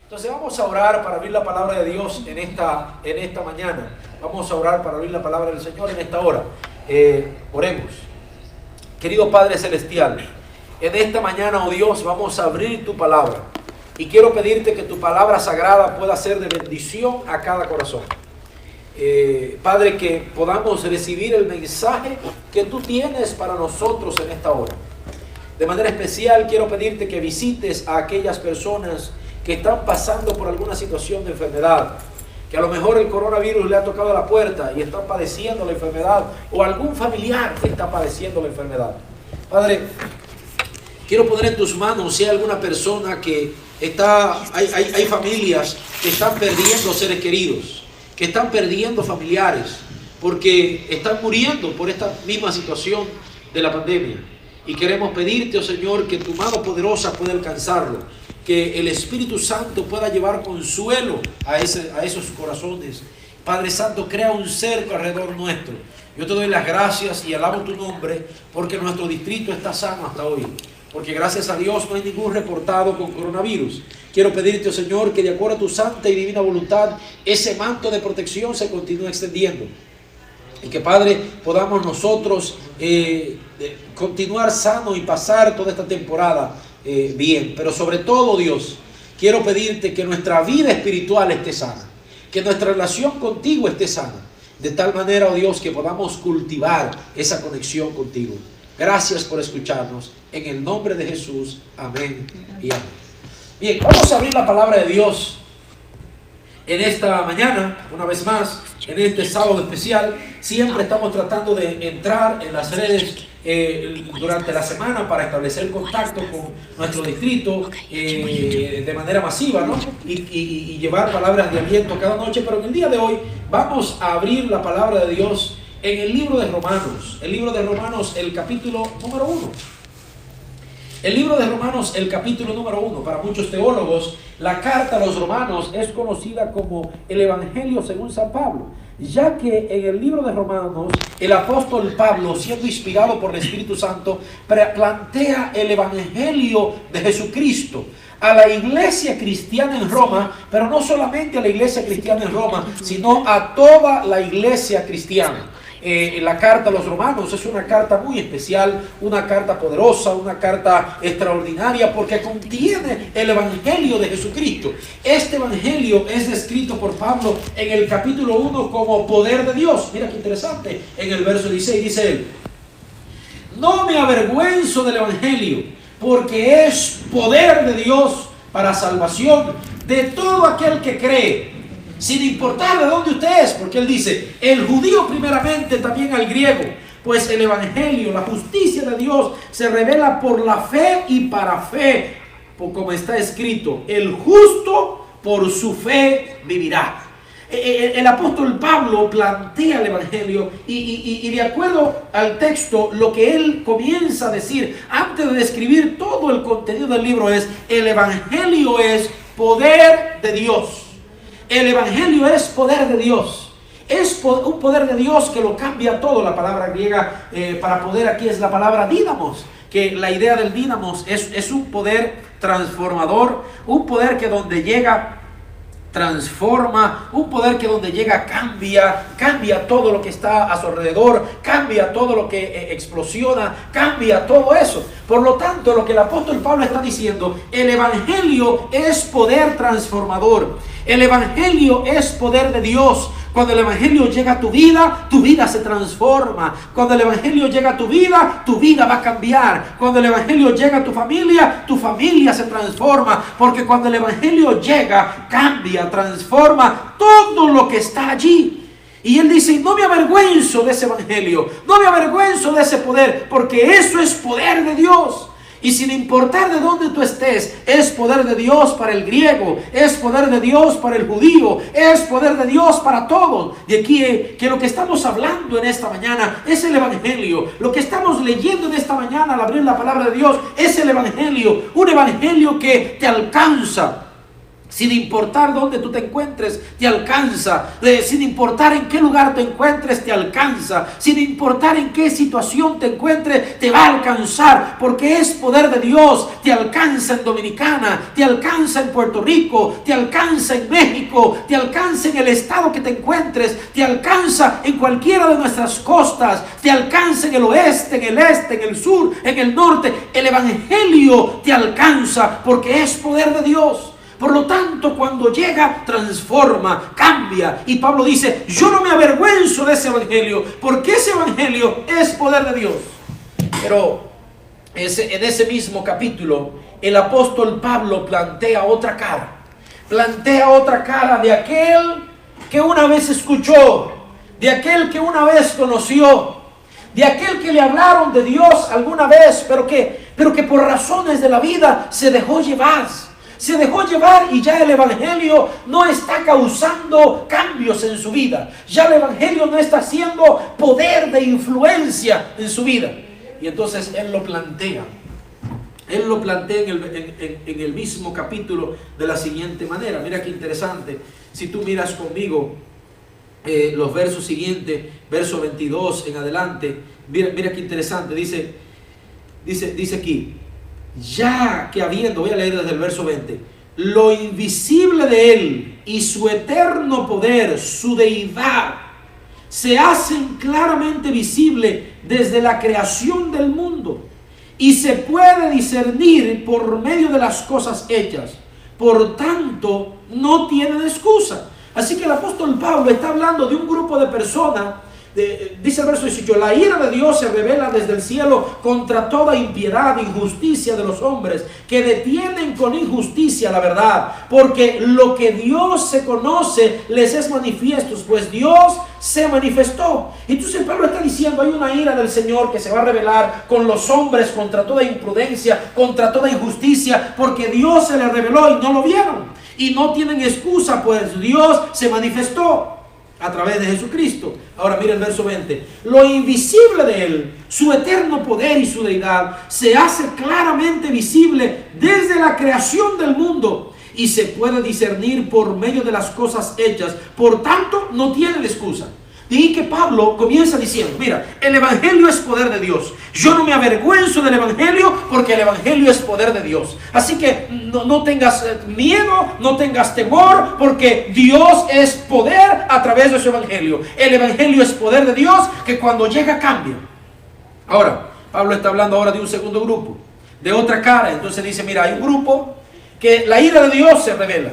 Entonces vamos a orar para abrir la palabra de Dios en esta mañana. Vamos a orar para abrir la palabra del Señor en esta hora. Oremos. Querido Padre Celestial, en esta mañana, oh Dios, vamos a abrir tu palabra. Y quiero pedirte que tu palabra sagrada pueda ser de bendición a cada corazón. Padre, que podamos recibir el mensaje que tú tienes para nosotros en esta hora. De manera especial quiero pedirte que visites a aquellas personas que están pasando por alguna situación de enfermedad, que a lo mejor el coronavirus le ha tocado la puerta y están padeciendo la enfermedad, o algún familiar que está padeciendo la enfermedad. Padre, quiero poner en tus manos si hay alguna persona que hay familias que están perdiendo seres queridos, que están perdiendo familiares, porque están muriendo por esta misma situación de la pandemia. Y queremos pedirte, oh Señor, que tu mano poderosa pueda alcanzarlo, que el Espíritu Santo pueda llevar consuelo a esos corazones. Padre Santo, crea un cerco alrededor nuestro. Yo te doy las gracias y alabo tu nombre, porque nuestro distrito está sano hasta hoy. Porque gracias a Dios no hay ningún reportado con coronavirus. Quiero pedirte, oh Señor, que de acuerdo a tu santa y divina voluntad, ese manto de protección se continúe extendiendo. Y que, Padre, podamos nosotros continuar sanos y pasar toda esta temporada bien. Pero sobre todo, Dios, quiero pedirte que nuestra vida espiritual esté sana, que nuestra relación contigo esté sana, de tal manera, oh Dios, que podamos cultivar esa conexión contigo. Gracias por escucharnos. En el nombre de Jesús. Amén y amén. Bien, vamos a abrir la palabra de Dios en esta mañana, una vez más, en este sábado especial. Siempre estamos tratando de entrar en las redes durante la semana para establecer contacto con nuestro distrito de manera masiva, ¿no? Y llevar palabras de aliento cada noche. Pero en el día de hoy vamos a abrir la palabra de Dios en el libro de Romanos. El libro de Romanos, el capítulo número 1. El libro de Romanos, el capítulo número 1. Para muchos teólogos, la carta a los romanos es conocida como el Evangelio según San Pablo, ya que en el libro de Romanos, el apóstol Pablo, siendo inspirado por el Espíritu Santo, plantea el Evangelio de Jesucristo a la iglesia cristiana en Roma, pero no solamente a la iglesia cristiana en Roma, sino a toda la iglesia cristiana. La carta a los romanos es una carta muy especial, una carta poderosa, una carta extraordinaria, porque contiene el Evangelio de Jesucristo. Este Evangelio es descrito por Pablo en el capítulo 1 como poder de Dios. Mira qué interesante, en el verso 16 dice él: no me avergüenzo del Evangelio, porque es poder de Dios para salvación de todo aquel que cree, sin importar de dónde usted es, porque él dice, el judío primeramente, también al griego, pues el Evangelio, la justicia de Dios, se revela por la fe y para fe, como está escrito, el justo por su fe vivirá. El apóstol Pablo plantea el Evangelio y de acuerdo al texto, lo que él comienza a decir antes de describir todo el contenido del libro es: el Evangelio es poder de Dios. El Evangelio es poder de Dios. Es un poder de Dios que lo cambia todo. La palabra griega para poder aquí es la palabra dínamos, que la idea del dínamos es un poder transformador, un poder que donde llega transforma, un poder que donde llega cambia todo lo que está a su alrededor, cambia todo lo que explosiona, cambia todo eso. Por lo tanto, lo que el apóstol Pablo está diciendo, el Evangelio es poder transformador, el Evangelio es poder de Dios. Cuando el Evangelio llega a tu vida se transforma. Cuando el Evangelio llega a tu vida va a cambiar. Cuando el Evangelio llega a tu familia se transforma. Porque cuando el Evangelio llega, cambia, transforma todo lo que está allí. Y él dice, no me avergüenzo de ese Evangelio, no me avergüenzo de ese poder, porque eso es poder de Dios. Y sin importar de dónde tú estés, es poder de Dios para el griego, es poder de Dios para el judío, es poder de Dios para todos. De aquí que lo que estamos hablando en esta mañana es el Evangelio. Lo que estamos leyendo en esta mañana al abrir la palabra de Dios es el Evangelio. Un Evangelio que te alcanza, Sin importar dónde tú te encuentres, te alcanza. Sin importar en qué lugar te encuentres, te alcanza. Sin importar en qué situación te encuentres, te va a alcanzar. Porque es poder de Dios. Te alcanza en Dominicana, te alcanza en Puerto Rico, te alcanza en México, te alcanza en el estado que te encuentres, te alcanza en cualquiera de nuestras costas, te alcanza en el oeste, en el este, en el sur, en el norte. El evangelio te alcanza porque es poder de Dios. Por lo tanto, cuando llega, transforma, cambia. Y Pablo dice, yo no me avergüenzo de ese evangelio, porque ese evangelio es poder de Dios. Pero en ese mismo capítulo, el apóstol Pablo plantea otra cara. Plantea otra cara de aquel que una vez escuchó, de aquel que una vez conoció, de aquel que le hablaron de Dios alguna vez, pero que por razones de la vida se dejó llevar. Se dejó llevar y ya el evangelio no está causando cambios en su vida. Ya el evangelio no está haciendo poder de influencia en su vida. Y entonces él lo plantea. Él lo plantea en el mismo capítulo de la siguiente manera. Mira qué interesante. Si tú miras conmigo los versos siguientes, verso 22 en adelante, mira qué interesante. Dice aquí. Ya que habiendo, voy a leer desde el verso 20, lo invisible de Él y su eterno poder, su deidad, se hacen claramente visible desde la creación del mundo y se puede discernir por medio de las cosas hechas. Por tanto, no tienen excusa. Así que el apóstol Pablo está hablando de un grupo de personas. Dice el verso 18, la ira de Dios se revela desde el cielo contra toda impiedad e injusticia de los hombres que detienen con injusticia la verdad, porque lo que Dios se conoce les es manifiesto, pues Dios se manifestó. Entonces Pablo está diciendo, hay una ira del Señor que se va a revelar con los hombres contra toda imprudencia, contra toda injusticia, porque Dios se les reveló y no lo vieron y no tienen excusa, pues Dios se manifestó a través de Jesucristo. Ahora mira el verso 20. Lo invisible de Él, su eterno poder y su deidad, se hace claramente visible desde la creación del mundo y se puede discernir por medio de las cosas hechas. Por tanto, no tienen excusa. Y que Pablo comienza diciendo, mira, el evangelio es poder de Dios. Yo no me avergüenzo del evangelio porque el evangelio es poder de Dios. Así que no tengas miedo, no tengas temor, porque Dios es poder a través de su evangelio. El evangelio es poder de Dios que cuando llega cambia. Ahora, Pablo está hablando ahora de un segundo grupo, de otra cara. Entonces dice, mira, hay un grupo que la ira de Dios se revela.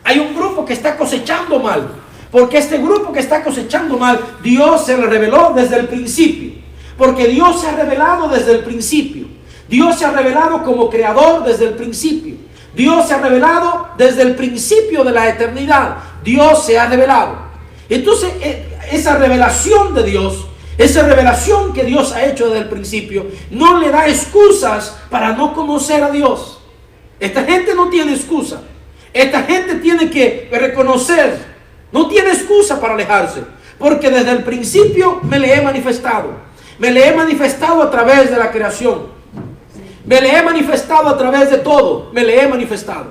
Hay un grupo que está cosechando mal. Porque este grupo que está cosechando mal, Dios se le reveló desde el principio. Porque Dios se ha revelado desde el principio. Dios se ha revelado como creador desde el principio. Dios se ha revelado desde el principio de la eternidad. Dios se ha revelado. Entonces, esa revelación de Dios, esa revelación que Dios ha hecho desde el principio, no le da excusas para no conocer a Dios. Esta gente no tiene excusa. Esta gente tiene que reconocer. No tiene excusa para alejarse, porque desde el principio me le he manifestado. Me le he manifestado a través de la creación. Me le he manifestado a través de todo. Me le he manifestado.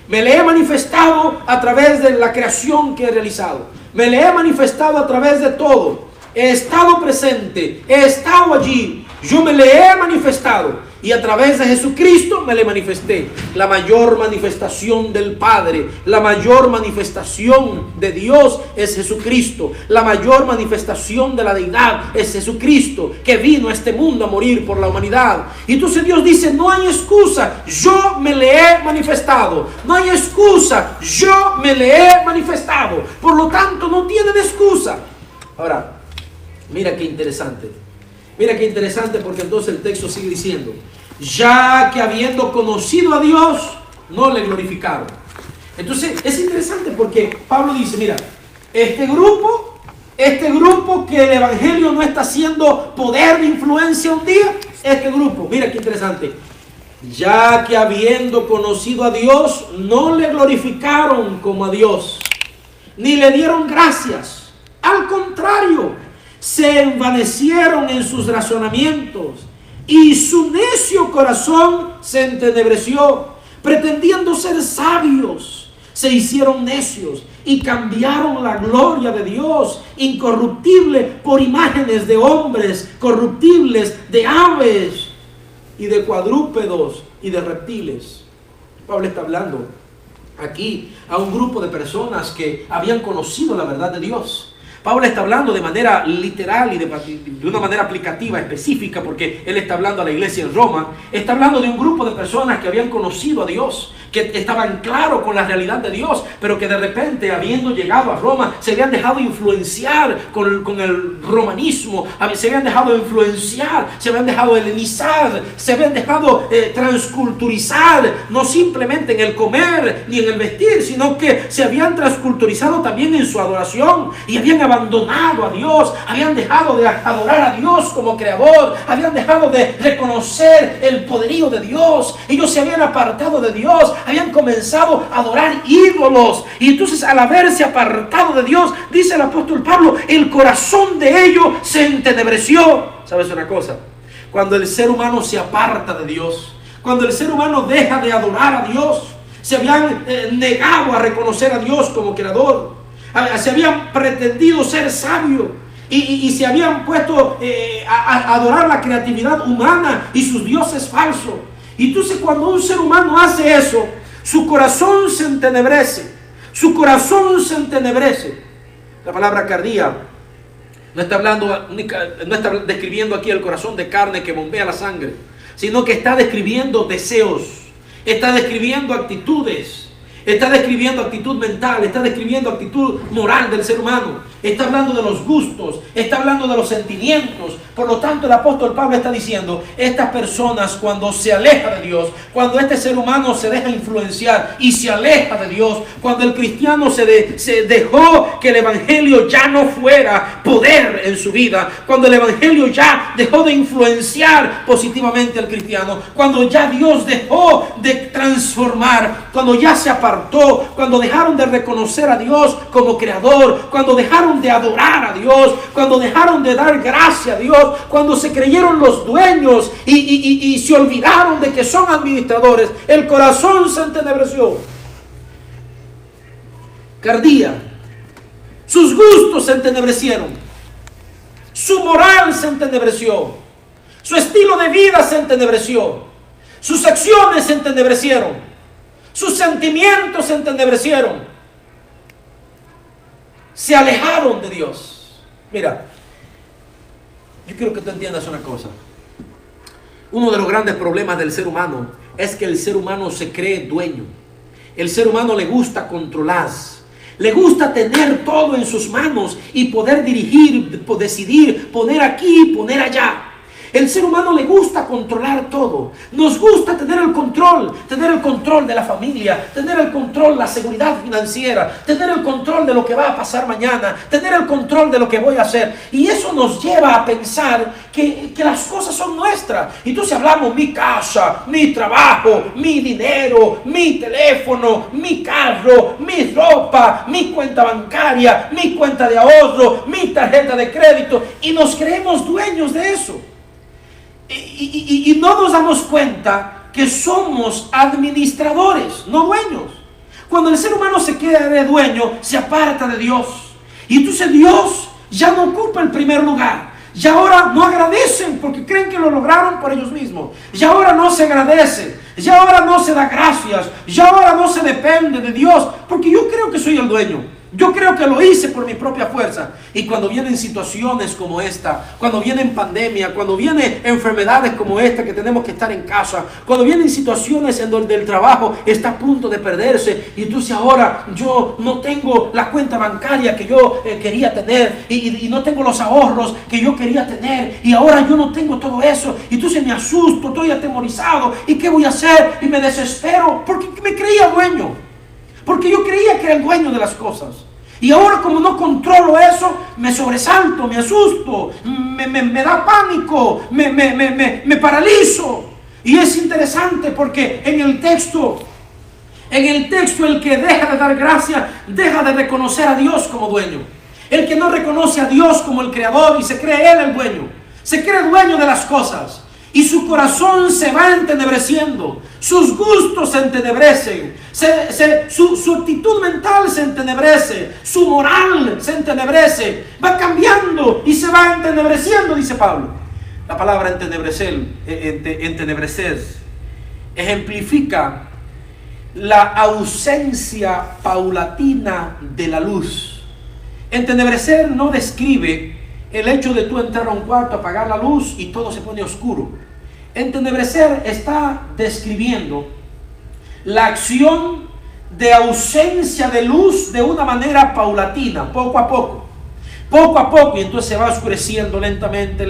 Me le he manifestado a través de la creación que he realizado. Me le he manifestado a través de todo. He estado presente. He estado allí. Yo me le he manifestado. Y a través de Jesucristo me le manifesté. La mayor manifestación del Padre, la mayor manifestación de Dios es Jesucristo. La mayor manifestación de la deidad es Jesucristo, que vino a este mundo a morir por la humanidad. Y entonces Dios dice, no hay excusa, yo me le he manifestado. No hay excusa, yo me le he manifestado. Por lo tanto, no tienen excusa. Ahora, mira qué interesante. Mira qué interesante, porque entonces el texto sigue diciendo, ya que habiendo conocido a Dios, no le glorificaron. Entonces es interesante porque Pablo dice, mira, este grupo que el evangelio no está haciendo poder de influencia un día, este grupo, mira qué interesante, ya que habiendo conocido a Dios, no le glorificaron como a Dios, ni le dieron gracias. Al contrario, se envanecieron en sus razonamientos y su necio corazón se entenebreció, pretendiendo ser sabios, se hicieron necios y cambiaron la gloria de Dios incorruptible por imágenes de hombres corruptibles, de aves y de cuadrúpedos y de reptiles. Pablo está hablando aquí a un grupo de personas que habían conocido la verdad de Dios. Pablo está hablando de manera literal y de una manera aplicativa, específica, porque él está hablando a la iglesia en Roma. Está hablando de un grupo de personas que habían conocido a Dios, que estaban claros con la realidad de Dios, pero que de repente, habiendo llegado a Roma, se habían dejado influenciar con el romanismo, se habían dejado influenciar, se habían dejado helenizar, se habían dejado transculturizar, no simplemente en el comer ni en el vestir, sino que se habían transculturizado también en su adoración y habían abandonado a Dios, habían dejado de adorar a Dios como creador, habían dejado de reconocer el poderío de Dios. Ellos se habían apartado de Dios, habían comenzado a adorar ídolos, y entonces al haberse apartado de Dios, dice el apóstol Pablo, el corazón de ellos se entenebreció. ¿Sabes una cosa? Cuando el ser humano se aparta de Dios, cuando el ser humano deja de adorar a Dios, se habían negado a reconocer a Dios como creador, se habían pretendido ser sabios y se habían puesto a adorar la creatividad humana y sus dioses falsos. Y entonces cuando un ser humano hace eso, su corazón se entenebrece. Su corazón se entenebrece. La palabra cardía no está describiendo aquí el corazón de carne que bombea la sangre, sino que está describiendo deseos, está describiendo actitudes, está describiendo actitud mental, está describiendo actitud moral del ser humano, está hablando de los gustos, está hablando de los sentimientos. Por lo tanto, el apóstol Pablo está diciendo, estas personas cuando se aleja de Dios, cuando este ser humano se deja influenciar y se aleja de Dios, cuando el cristiano se dejó que el evangelio ya no fuera poder en su vida, cuando el evangelio ya dejó de influenciar positivamente al cristiano, cuando ya Dios dejó de transformar, cuando ya se apartó, cuando dejaron de reconocer a Dios como creador, cuando dejaron de adorar a Dios, cuando dejaron de dar gracia a Dios, cuando se creyeron los dueños y se olvidaron de que son administradores, el corazón se entenebreció. Cardía, sus gustos se entenebrecieron, su moral se entenebreció, su estilo de vida se entenebreció, sus acciones se entenebrecieron, sus sentimientos se entenebrecieron, se alejaron de Dios. Mira, yo quiero que tú entiendas una cosa. Uno de los grandes problemas del ser humano es que el ser humano se cree dueño. El ser humano le gusta controlar, le gusta tener todo en sus manos y poder dirigir, decidir, poner aquí, poner allá. El ser humano le gusta controlar todo. Nos gusta tener el control de la familia, tener el control, la seguridad financiera, tener el control de lo que va a pasar mañana, tener el control de lo que voy a hacer. Y eso nos lleva a pensar que las cosas son nuestras. Entonces hablamos mi casa, mi trabajo, mi dinero, mi teléfono, mi carro, mi ropa, mi cuenta bancaria, mi cuenta de ahorro, mi tarjeta de crédito. Y nos creemos dueños de eso. Y no nos damos cuenta que somos administradores, no dueños. Cuando el ser humano se queda de dueño, se aparta de Dios. Y entonces Dios ya no ocupa el primer lugar. Y ahora no agradecen porque creen que lo lograron por ellos mismos. Y ahora no se agradecen. Y ahora no se da gracias. Y ahora no se depende de Dios porque yo creo que soy el dueño. Yo creo que lo hice por mi propia fuerza. Y cuando vienen situaciones como esta, cuando vienen pandemia, cuando vienen enfermedades como esta que tenemos que estar en casa, cuando vienen situaciones en donde el trabajo está a punto de perderse, y entonces ahora yo no tengo la cuenta bancaria que yo quería tener, y no tengo los ahorros que yo quería tener, y ahora yo no tengo todo eso, y entonces me asusto, estoy atemorizado, ¿y qué voy a hacer? Y me desespero porque me creía dueño. Porque yo creía que era el dueño de las cosas. Y ahora como no controlo eso, me sobresalto, me asusto, me da pánico, me paralizo. Y es interesante porque en el texto el que deja de dar gracia, deja de reconocer a Dios como dueño. El que no reconoce a Dios como el creador y se cree él el dueño, se cree dueño de las cosas. Y su corazón se va entenebreciendo, sus gustos se entenebrecen, su actitud mental se entenebrece, su moral se entenebrece, va cambiando y se va entenebreciendo, dice Pablo. La palabra entenebrecer ejemplifica la ausencia paulatina de la luz. Entenebrecer no describe el hecho de tú entrar a un cuarto, apagar la luz y todo se pone oscuro. Entenebrecer está describiendo la acción de ausencia de luz de una manera paulatina, poco a poco, y entonces se va oscureciendo lentamente,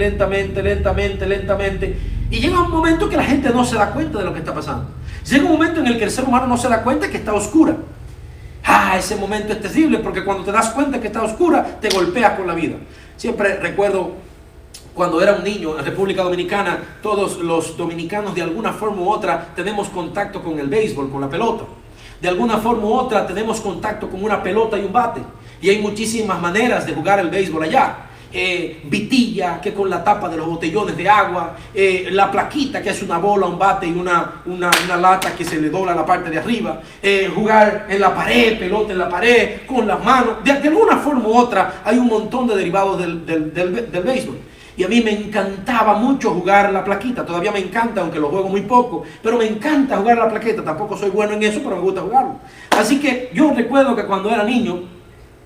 y llega un momento que la gente no se da cuenta de lo que está pasando. Llega un momento en el que el ser humano no se da cuenta que está oscura. Ese momento es terrible, porque cuando te das cuenta que está oscura, te golpea con la vida. Siempre recuerdo cuando era un niño en República Dominicana, todos los dominicanos de alguna forma u otra tenemos contacto con el béisbol, con la pelota. De alguna forma u otra tenemos contacto con una pelota y un bate. Y hay muchísimas maneras de jugar el béisbol allá. Vitilla, que con la tapa de los botellones de agua, la plaquita, que es una bola, un bate y una lata que se le dobla la parte de arriba, jugar en la pared, pelota en la pared, con las manos. De alguna forma u otra hay un montón de derivados del béisbol. Y a mí me encantaba mucho jugar la plaquita. Todavía me encanta, aunque lo juego muy poco, pero me encanta jugar la plaqueta. Tampoco soy bueno en eso, pero me gusta jugarlo. Así que yo recuerdo que cuando era niño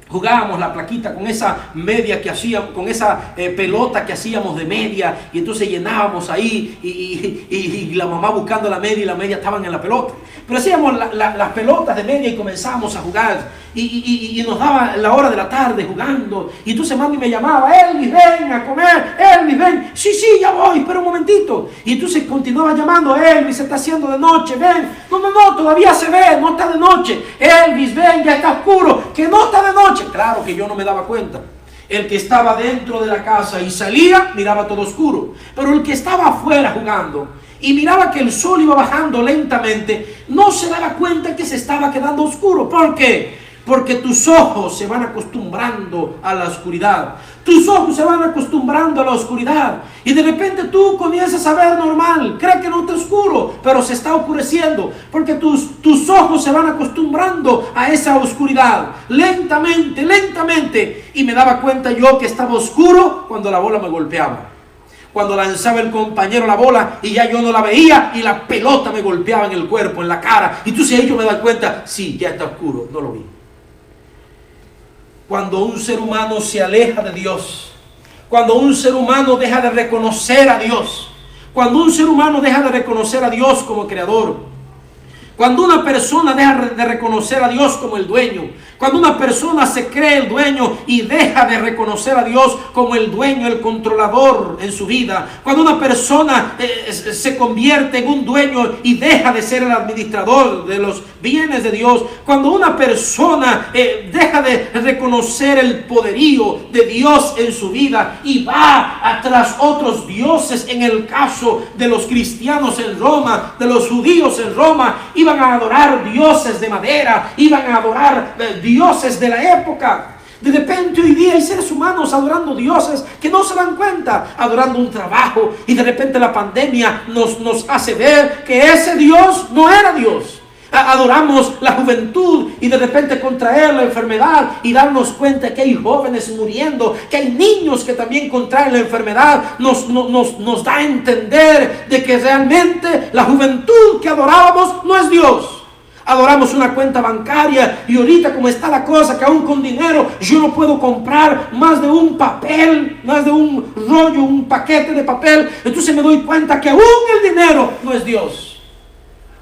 jugábamos la plaquita con esa media que hacíamos, con esa pelota que hacíamos de media, y entonces llenábamos ahí y la mamá buscando la media, y la media estaban en la pelota. Pero hacíamos las pelotas de media y comenzábamos a jugar, y nos daba la hora de la tarde jugando, y entonces mami me llamaba: Elvis, ven a comer, Elvis, ven. Sí, ya voy, espera un momentito. Y entonces continuaba llamando: Elvis, se está haciendo de noche, ven. No, todavía se ve, no está de noche. Elvis, ven, ya está oscuro, que no está de noche. Claro que yo no me daba cuenta. El que estaba dentro de la casa y salía, miraba todo oscuro. Pero el que estaba afuera jugando y miraba que el sol iba bajando lentamente, no se daba cuenta que se estaba quedando oscuro. ¿Por qué? Porque tus ojos se van acostumbrando a la oscuridad. Tus ojos se van acostumbrando a la oscuridad. Y de repente tú comienzas a ver normal. Crees que no está oscuro, pero se está oscureciendo. Porque tus ojos se van acostumbrando a esa oscuridad. Lentamente. Y me daba cuenta yo que estaba oscuro cuando la bola me golpeaba. Cuando lanzaba el compañero la bola y ya yo no la veía, y la pelota me golpeaba en el cuerpo, en la cara. Y entonces ahí yo me doy cuenta: sí, ya está oscuro, no lo vi. Cuando un ser humano se aleja de Dios, cuando un ser humano deja de reconocer a Dios, cuando un ser humano deja de reconocer a Dios como creador, cuando una persona deja de reconocer a Dios como el dueño, cuando una persona se cree el dueño y deja de reconocer a Dios como el dueño, el controlador en su vida, cuando una persona se convierte en un dueño y deja de ser el administrador de los bienes de Dios, cuando una persona deja de reconocer el poderío de Dios en su vida y va tras otros dioses, en el caso de los cristianos en Roma, de los judíos en Roma, iban a adorar dioses de madera, iban a adorar dioses de la época. De repente hoy día hay seres humanos adorando dioses que no se dan cuenta, adorando un trabajo, y de repente la pandemia nos hace ver que ese Dios no era Dios. Adoramos la juventud y de repente contraer la enfermedad y darnos cuenta que hay jóvenes muriendo, que hay niños que también contraen la enfermedad, nos da a entender de que realmente la juventud que adorábamos no es Dios. Adoramos una cuenta bancaria, y ahorita como está la cosa, que aún con dinero yo no puedo comprar más de un papel, más de un rollo, un paquete de papel. Entonces me doy cuenta que aún el dinero no es Dios.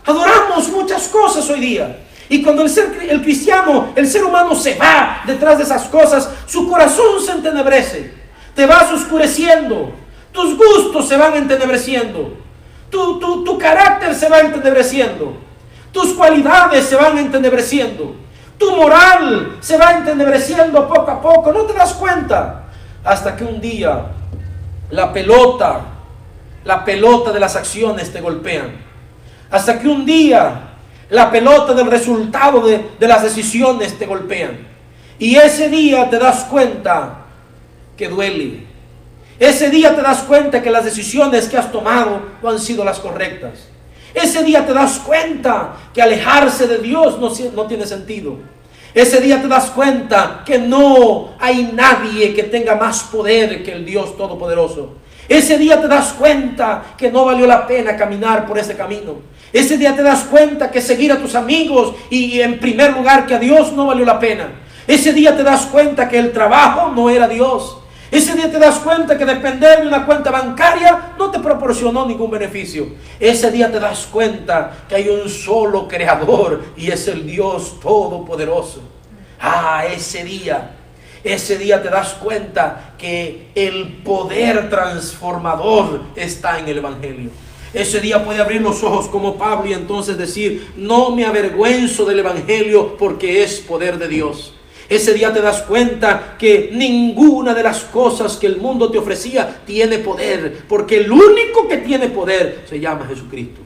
Adoramos muchas cosas hoy día. Y cuando el cristiano, el ser humano se va detrás de esas cosas, su corazón se entenebrece. Te vas oscureciendo. Tus gustos se van entenebreciendo. Tu carácter se va entenebreciendo. Tus cualidades se van entenebreciendo. Tu moral se va entenebreciendo poco a poco. No te das cuenta. Hasta que un día la pelota de las acciones te golpean. Hasta que un día la pelota del resultado de las decisiones te golpean. Y ese día te das cuenta que duele. Ese día te das cuenta que las decisiones que has tomado no han sido las correctas. Ese día te das cuenta que alejarse de Dios no tiene sentido. Ese día te das cuenta que no hay nadie que tenga más poder que el Dios Todopoderoso. Ese día te das cuenta que no valió la pena caminar por ese camino. Ese día te das cuenta que seguir a tus amigos y en primer lugar que a Dios no valió la pena. Ese día te das cuenta que el trabajo no era Dios. Ese día te das cuenta que depender de una cuenta bancaria no te proporcionó ningún beneficio. Ese día te das cuenta que hay un solo creador y es el Dios Todopoderoso. Ese día te das cuenta que el poder transformador está en el Evangelio. Ese día puede abrir los ojos como Pablo y entonces decir: no me avergüenzo del Evangelio porque es poder de Dios. Ese día te das cuenta que ninguna de las cosas que el mundo te ofrecía tiene poder, porque el único que tiene poder se llama Jesucristo.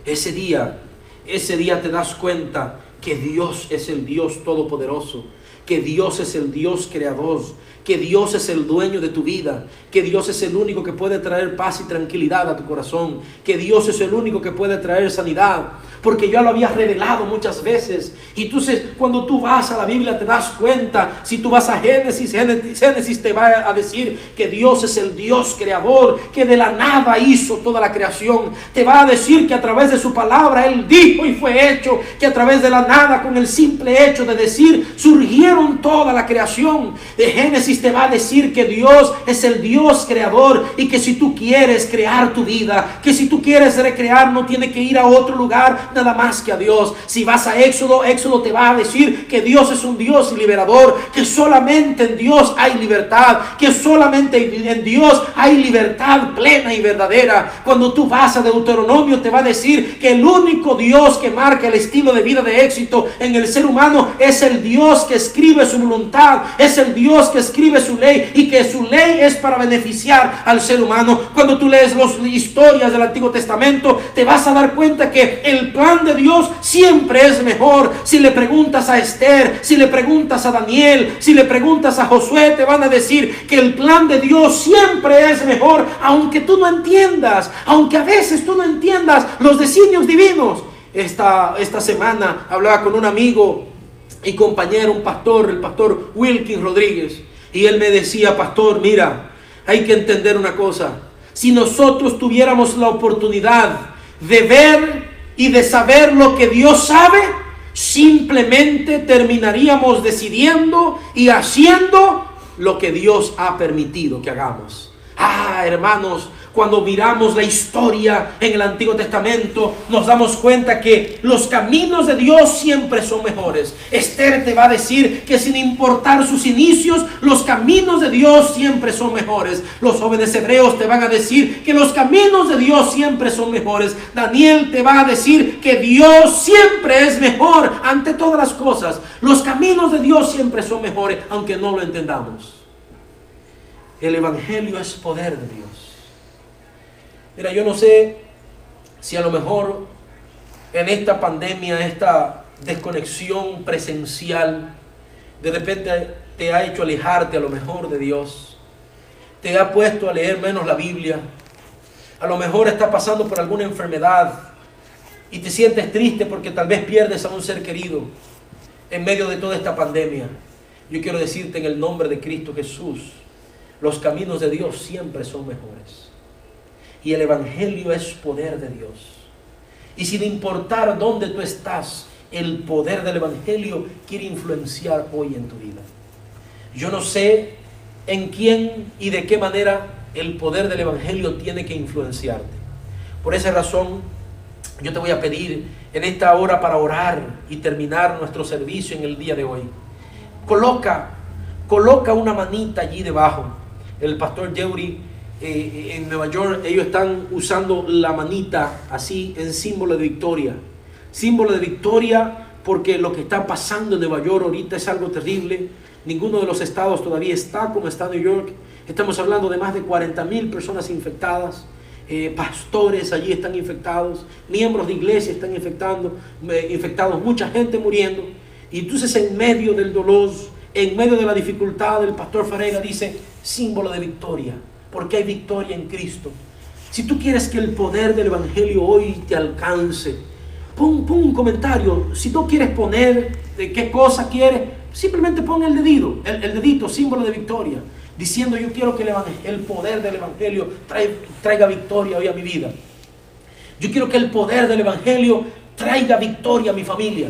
Ese día te das cuenta que Dios es el Dios Todopoderoso, que Dios es el Dios creador, que Dios es el dueño de tu vida, que Dios es el único que puede traer paz y tranquilidad a tu corazón, que Dios es el único que puede traer sanidad, porque yo lo había revelado muchas veces. Y entonces cuando tú vas a la Biblia te das cuenta. Si tú vas a Génesis te va a decir que Dios es el Dios creador, que de la nada hizo toda la creación. Te va a decir que a través de su palabra Él dijo y fue hecho, que a través de la nada, con el simple hecho de decir, surgieron toda la creación. De Génesis te va a decir que Dios es el Dios creador y que si tú quieres crear tu vida, que si tú quieres recrear, no tienes que ir a otro lugar nada más que a Dios. Si vas a Éxodo te va a decir que Dios es un Dios liberador, que solamente en Dios hay libertad, que solamente en Dios hay libertad plena y verdadera. Cuando tú vas a Deuteronomio te va a decir que el único Dios que marca el estilo de vida de éxito en el ser humano es el Dios que escribe su voluntad, es el Dios que escribe su ley y que su ley es para beneficiar al ser humano. Cuando tú lees las historias del Antiguo Testamento te vas a dar cuenta que el plan de Dios siempre es mejor. Si le preguntas a Esther, si le preguntas a Daniel, si le preguntas a Josué, te van a decir que el plan de Dios siempre es mejor, aunque tú no entiendas, aunque a veces tú no entiendas los designios divinos. Esta semana hablaba con un amigo y compañero, un pastor, el pastor Wilkin Rodríguez, y él me decía: pastor, mira, hay que entender una cosa. Si nosotros tuviéramos la oportunidad de ver y de saber lo que Dios sabe, simplemente terminaríamos decidiendo y haciendo lo que Dios ha permitido que hagamos. Hermanos, cuando miramos la historia en el Antiguo Testamento, nos damos cuenta que los caminos de Dios siempre son mejores. Esther te va a decir que sin importar sus inicios, los caminos de Dios siempre son mejores. Los jóvenes hebreos te van a decir que los caminos de Dios siempre son mejores. Daniel te va a decir que Dios siempre es mejor ante todas las cosas. Los caminos de Dios siempre son mejores, aunque no lo entendamos. El Evangelio es poder de Dios. Mira, yo no sé si a lo mejor en esta pandemia, esta desconexión presencial, de repente te ha hecho alejarte a lo mejor de Dios, te ha puesto a leer menos la Biblia, a lo mejor estás pasando por alguna enfermedad y te sientes triste porque tal vez pierdes a un ser querido en medio de toda esta pandemia. Yo quiero decirte en el nombre de Cristo Jesús, los caminos de Dios siempre son mejores. Y el Evangelio es poder de Dios. Y sin importar dónde tú estás, el poder del Evangelio quiere influenciar hoy en tu vida. Yo no sé en quién y de qué manera el poder del Evangelio tiene que influenciarte. Por esa razón, yo te voy a pedir en esta hora para orar y terminar nuestro servicio en el día de hoy. Coloca una manita allí debajo. El pastor Yeuri en Nueva York, ellos están usando la manita así en símbolo de victoria. Símbolo de victoria porque lo que está pasando en Nueva York ahorita es algo terrible. Ninguno de los estados todavía está como está New York. Estamos hablando de más de 40,000 personas infectadas. Pastores allí están infectados. Miembros de iglesia están infectados. Mucha gente muriendo. Y entonces en medio del dolor, en medio de la dificultad, el pastor Ferreira dice, símbolo de victoria, porque hay victoria en Cristo. Si tú quieres que el poder del Evangelio hoy te alcance, pon un comentario. Si tú quieres poner de qué cosa quieres, simplemente pon el dedito, símbolo de victoria, diciendo yo quiero que el poder del Evangelio traiga victoria hoy a mi vida. Yo quiero que el poder del Evangelio traiga victoria a mi familia.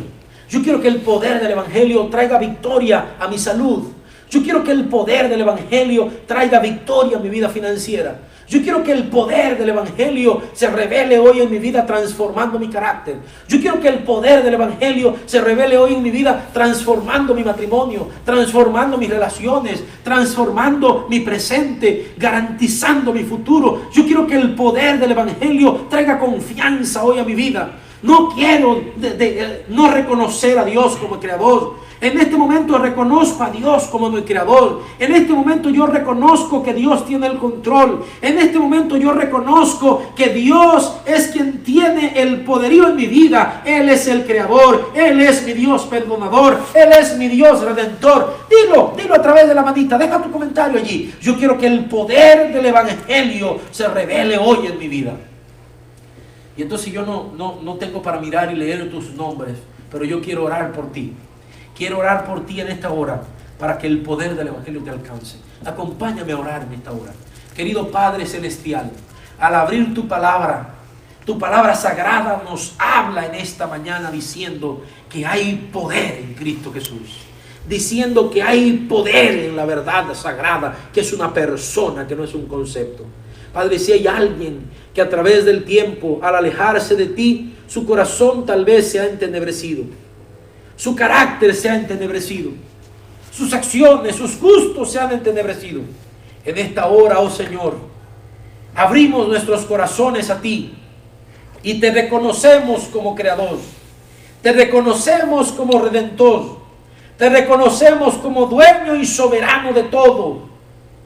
Yo quiero que el poder del Evangelio traiga victoria a mi salud. Yo quiero que el poder del Evangelio traiga victoria a mi vida financiera. Yo quiero que el poder del Evangelio se revele hoy en mi vida transformando mi carácter. Yo quiero que el poder del Evangelio se revele hoy en mi vida transformando mi matrimonio, transformando mis relaciones, transformando mi presente, garantizando mi futuro. Yo quiero que el poder del Evangelio traiga confianza hoy a mi vida. No quiero no reconocer a Dios como creador. En este momento reconozco a Dios como mi creador. En este momento yo reconozco que Dios tiene el control. En este momento yo reconozco que Dios es quien tiene el poderío en mi vida. Él es el creador. Él es mi Dios perdonador. Él es mi Dios redentor. Dilo a través de la manita. Deja tu comentario allí. Yo quiero que el poder del Evangelio se revele hoy en mi vida. Y entonces yo no tengo para mirar y leer tus nombres, pero yo quiero orar por ti. Quiero orar por ti en esta hora para que el poder del Evangelio te alcance. Acompáñame a orar en esta hora. Querido Padre Celestial, al abrir tu palabra sagrada nos habla en esta mañana diciendo que hay poder en Cristo Jesús. Diciendo que hay poder en la verdad sagrada, que es una persona, que no es un concepto. Padre, si hay alguien que a través del tiempo, al alejarse de ti, su corazón tal vez se ha entenebrecido, su carácter se ha entenebrecido, sus acciones, sus gustos se han entenebrecido. En esta hora, oh Señor, abrimos nuestros corazones a ti y te reconocemos como creador, te reconocemos como redentor, te reconocemos como dueño y soberano de todo.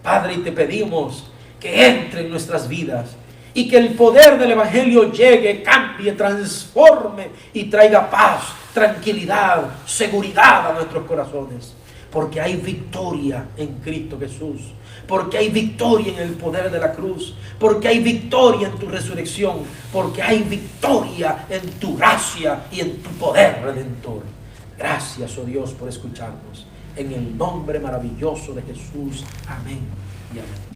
Padre, y te pedimos que entre en nuestras vidas y que el poder del Evangelio llegue, cambie, transforme y traiga paz, tranquilidad, seguridad a nuestros corazones. Porque hay victoria en Cristo Jesús. Porque hay victoria en el poder de la cruz. Porque hay victoria en tu resurrección. Porque hay victoria en tu gracia y en tu poder redentor. Gracias, oh Dios, por escucharnos. En el nombre maravilloso de Jesús. Amén y amén.